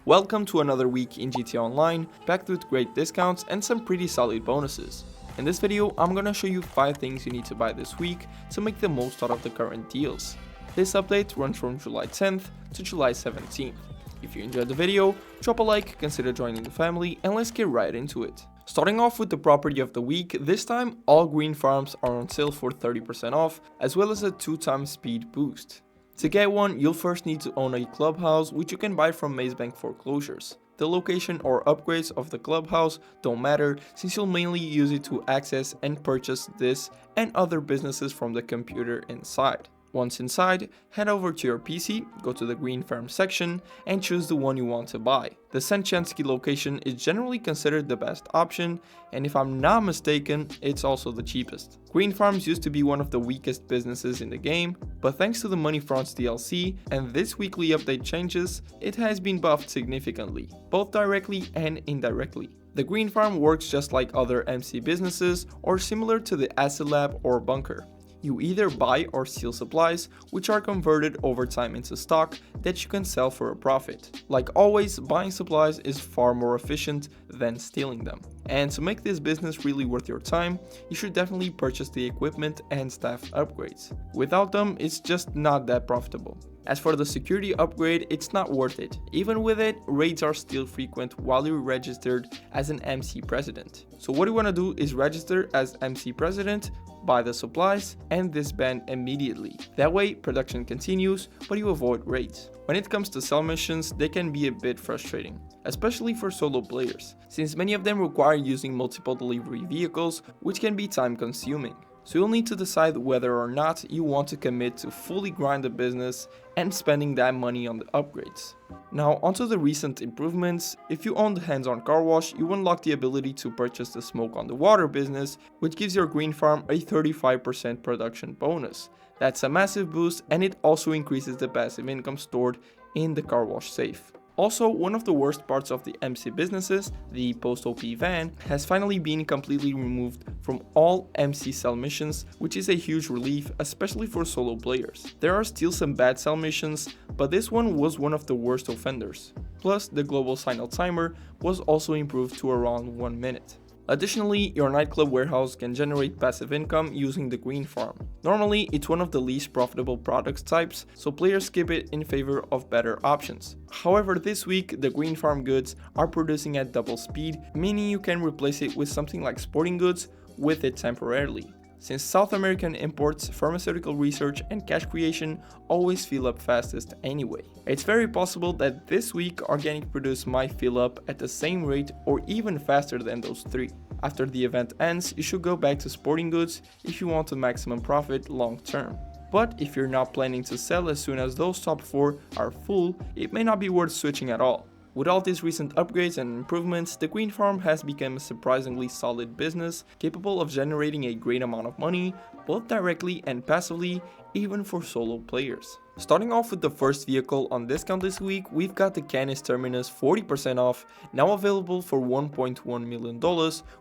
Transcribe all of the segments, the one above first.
Welcome to another week in GTA Online, packed with great discounts and some pretty solid bonuses. In this video, I'm gonna show you 5 things you need to buy this week to make the most out of the current deals. This update runs from July 10th to July 17th. If you enjoyed the video, drop a like, consider joining the family, and let's get right into it. Starting off with the property of the week, this time all green farms are on sale for 30% off, as well as a 2x speed boost. To get one, you'll first need to own a clubhouse, which you can buy from Maze Bank foreclosures. The location or upgrades of the clubhouse don't matter, since you'll mainly use it to access and purchase this and other businesses from the computer inside. Once inside, head over to your PC, go to the green farm section, and choose the one you want to buy. The Senchansky location is generally considered the best option, and if I'm not mistaken, it's also the cheapest. Green farms used to be one of the weakest businesses in the game, but thanks to the Money Fronts DLC and this weekly update changes, it has been buffed significantly, both directly and indirectly. The green farm works just like other MC businesses or similar to the Acid Lab or Bunker. You either buy or steal supplies, which are converted over time into stock that you can sell for a profit. Like always, buying supplies is far more efficient than stealing them. And to make this business really worth your time, you should definitely purchase the equipment and staff upgrades. Without them, it's just not that profitable. As for the security upgrade, it's not worth it. Even with it, raids are still frequent while you're registered as an MC President. So what you want to do is register as MC President, buy the supplies, and disband immediately. That way, production continues, but you avoid raids. When it comes to sell missions, they can be a bit frustrating, especially for solo players, since many of them require using multiple delivery vehicles, which can be time consuming. So you'll need to decide whether or not you want to commit to fully grind the business and spending that money on the upgrades. Now onto the recent improvements. If you own the hands-on car wash, you unlock the ability to purchase the smoke on the water business, which gives your green farm a 35% production bonus. That's a massive boost, and it also increases the passive income stored in the car wash safe. Also, one of the worst parts of the MC businesses, the post-OP van, has finally been completely removed from all MC cell missions, which is a huge relief, especially for solo players. There are still some bad cell missions, but this one was one of the worst offenders. Plus, the global sign-out timer was also improved to around 1 minute. Additionally, your nightclub warehouse can generate passive income using the green farm. Normally, it's one of the least profitable product types, so players skip it in favor of better options. However, this week, the green farm goods are producing at double speed, meaning you can replace it with something like sporting goods with it temporarily. Since South American imports, pharmaceutical research, and cash creation always fill up fastest anyway. It's very possible that this week organic produce might fill up at the same rate or even faster than those 3. After the event ends, you should go back to sporting goods if you want a maximum profit long term. But if you're not planning to sell as soon as those top 4 are full, it may not be worth switching at all. With all these recent upgrades and improvements, the green farm has become a surprisingly solid business, capable of generating a great amount of money, both directly and passively, even for solo players. Starting off with the first vehicle on discount this week, we've got the Canis Terminus 40% off, now available for $1.1 million,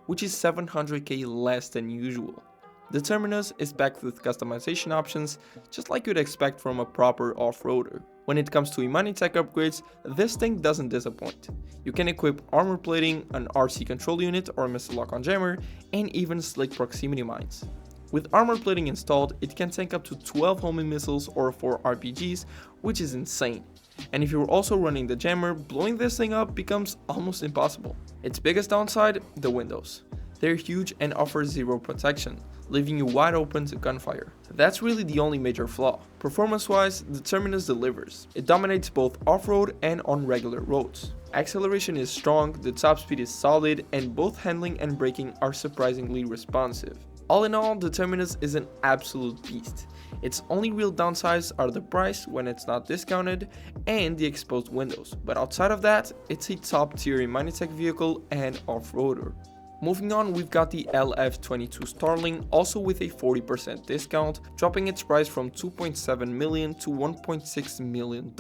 which is $700k less than usual. The Terminus is packed with customization options, just like you'd expect from a proper off-roader. When it comes to IMANI tech upgrades, this thing doesn't disappoint. You can equip armor plating, an RC control unit or missile lock-on jammer, and even slick proximity mines. With armor plating installed, it can tank up to 12 homing missiles or 4 RPGs, which is insane. And if you're also running the jammer, blowing this thing up becomes almost impossible. Its biggest downside, the windows. They're huge and offer zero protection, leaving you wide open to gunfire. That's really the only major flaw. Performance-wise, the Terminus delivers. It dominates both off-road and on regular roads. Acceleration is strong, the top speed is solid, and both handling and braking are surprisingly responsive. All in all, the Terminus is an absolute beast. Its only real downsides are the price when it's not discounted and the exposed windows, but outside of that, it's a top tier IMANI tech vehicle and off-roader. Moving on, we've got the LF22 Starling, also with a 40% discount, dropping its price from $2.7 million to $1.6 million.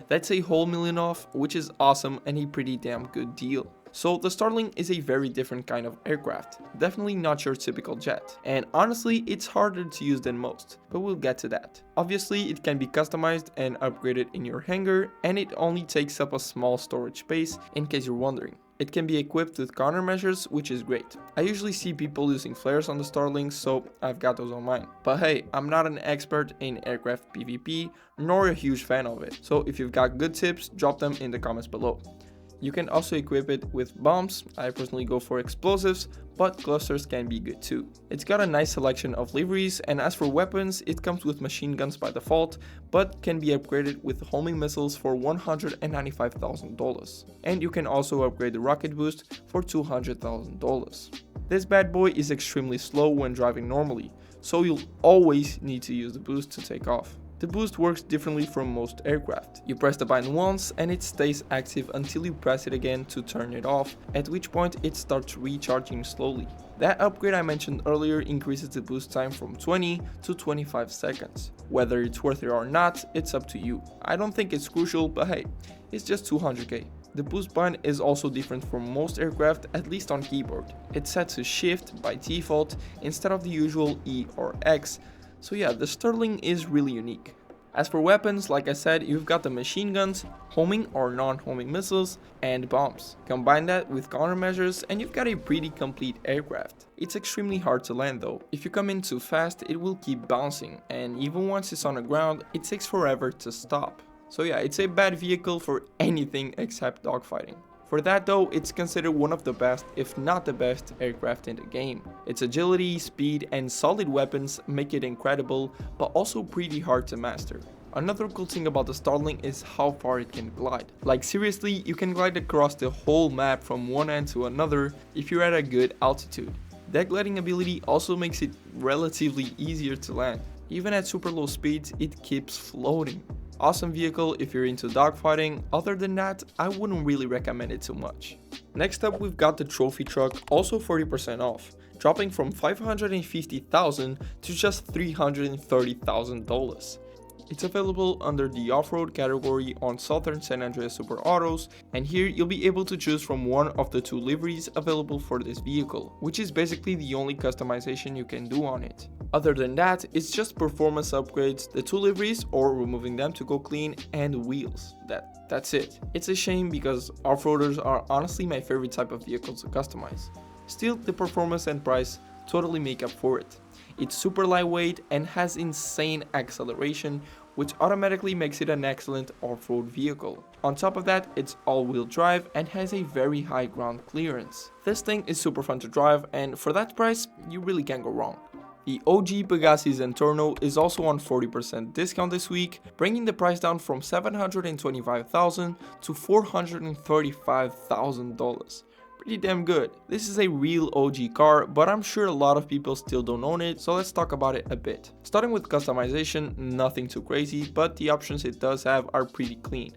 That's a whole million off, which is awesome and a pretty damn good deal. So the Starling is a very different kind of aircraft, definitely not your typical jet, and honestly it's harder to use than most, but we'll get to that. Obviously it can be customized and upgraded in your hangar, and it only takes up a small storage space in case you're wondering. It can be equipped with countermeasures, which is great. I usually see people using flares on the Starlings, so I've got those on mine. But hey, I'm not an expert in aircraft PvP, nor a huge fan of it, so if you've got good tips, drop them in the comments below. You can also equip it with bombs. I personally go for explosives, but clusters can be good too. It's got a nice selection of liveries, and as for weapons, it comes with machine guns by default, but can be upgraded with homing missiles for $195,000. And you can also upgrade the rocket boost for $200,000. This bad boy is extremely slow when driving normally, so you'll always need to use the boost to take off. The boost works differently from most aircraft. You press the button once and it stays active until you press it again to turn it off, at which point it starts recharging slowly. That upgrade I mentioned earlier increases the boost time from 20 to 25 seconds. Whether it's worth it or not, it's up to you. I don't think it's crucial, but hey, it's just 200k. The boost button is also different from most aircraft, at least on keyboard. It's set to shift by default instead of the usual E or X. So yeah, the Starling is really unique. As for weapons, like I said, you've got the machine guns, homing or non-homing missiles, and bombs. Combine that with countermeasures and you've got a pretty complete aircraft. It's extremely hard to land though. If you come in too fast, it will keep bouncing, and even once it's on the ground, it takes forever to stop. So yeah, it's a bad vehicle for anything except dogfighting. For that though, it's considered one of the best, if not the best, aircraft in the game. Its agility, speed, and solid weapons make it incredible, but also pretty hard to master. Another cool thing about the Starling is how far it can glide. Like seriously, you can glide across the whole map from one end to another if you're at a good altitude. That gliding ability also makes it relatively easier to land. Even at super low speeds, it keeps floating. Awesome vehicle if you're into dogfighting. Other than that, I wouldn't really recommend it too much. Next up, we've got the trophy truck, also 40% off, dropping from $550,000 to just $330,000. It's available under the off-road category on Southern San Andreas Super Autos, and here you'll be able to choose from one of the two liveries available for this vehicle, which is basically the only customization you can do on it. Other than that, it's just performance upgrades, the two liveries or removing them to go clean, and wheels. That's it. It's a shame because off-roaders are honestly my favorite type of vehicle to customize. Still, the performance and price totally make up for it. It's super lightweight and has insane acceleration, which automatically makes it an excellent off-road vehicle. On top of that, it's all-wheel drive and has a very high ground clearance. This thing is super fun to drive, and for that price, you really can't go wrong. The OG Pegassi Zentorno is also on 40% discount this week, bringing the price down from $725,000 to $435,000. Pretty damn good. This is a real OG car, but I'm sure a lot of people still don't own it, so let's talk about it a bit. Starting with customization, nothing too crazy, but the options it does have are pretty clean.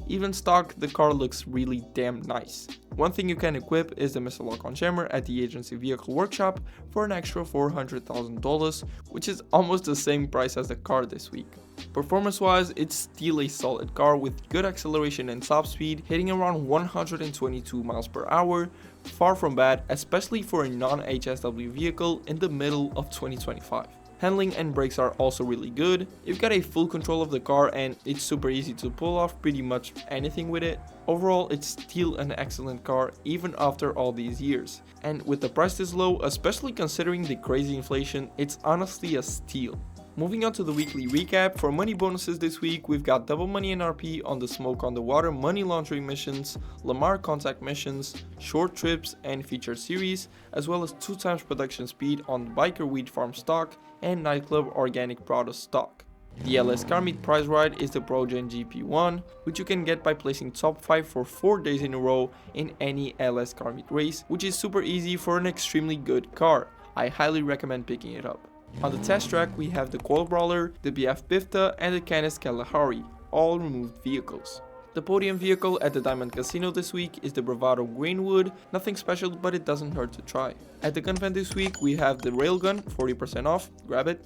Even stock, the car looks really damn nice. One thing you can equip is the missile lock-on jammer at the agency vehicle workshop for an extra $400,000, which is almost the same price as the car this week. Performance wise, it's still a solid car with good acceleration and top speed, hitting around 122 miles per hour, far from bad, especially for a non-HSW vehicle in the middle of 2025. Handling and brakes are also really good. You've got a full control of the car and it's super easy to pull off pretty much anything with it. Overall, it's still an excellent car even after all these years. And with the price this low, especially considering the crazy inflation, it's honestly a steal. Moving on to the weekly recap, for money bonuses this week, we've got double money NRP on the Smoke on the Water money laundering missions, Lamar contact missions, short trips and feature series, as well as 2x production speed on Biker Weed Farm stock and Nightclub Organic Product stock. The LS Car Meet prize ride is the ProGen GP1, which you can get by placing top 5 for 4 days in a row in any LS Car Meet race, which is super easy for an extremely good car. I highly recommend picking it up. On the test track, we have the Coil Brawler, the BF Bifta, and the Canis Kalahari, all removed vehicles. The podium vehicle at the Diamond Casino this week is the Bravado Greenwood, nothing special but it doesn't hurt to try. At the gun event this week we have the Railgun, 40% off, grab it.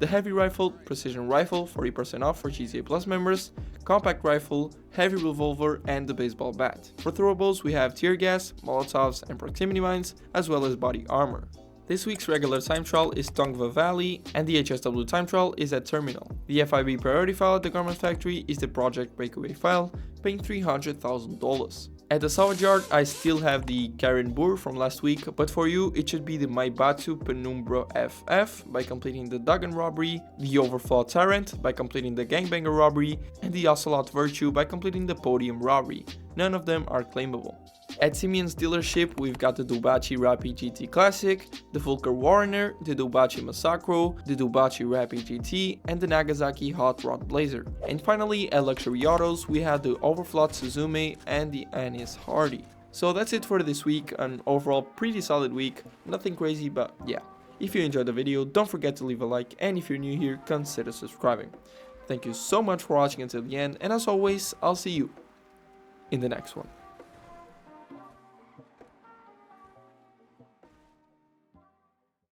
The Heavy Rifle, Precision Rifle, 40% off for GTA Plus members, Compact Rifle, Heavy Revolver and the Baseball Bat. For throwables we have Tear Gas, Molotovs and Proximity Mines, as well as Body Armor. This week's regular time trial is Tongva Valley and the HSW time trial is at Terminal. The FIB priority file at the Garment Factory is the Project Breakaway file, paying $300,000. At the salvage yard I still have the Karen Boer from last week, but for you it should be the Maibatu Penumbra FF by completing the Duggan robbery, the Overflow Tyrant by completing the Gangbanger robbery, and the Ocelot Virtue by completing the Podium robbery. None of them are claimable. At Simeon's dealership we've got the Dubachi Rappi GT Classic, the Volker Warner, the Dubachi Masacro, the Dubachi Rappi GT and the Nagasaki Hot Rod Blazer. And finally at Luxury Autos we have the Overflot Suzume and the Anis Hardy. So that's it for this week, an overall pretty solid week, nothing crazy but yeah. If you enjoyed the video don't forget to leave a like, and if you're new here consider subscribing. Thank you so much for watching until the end, and as always I'll see you in the next one.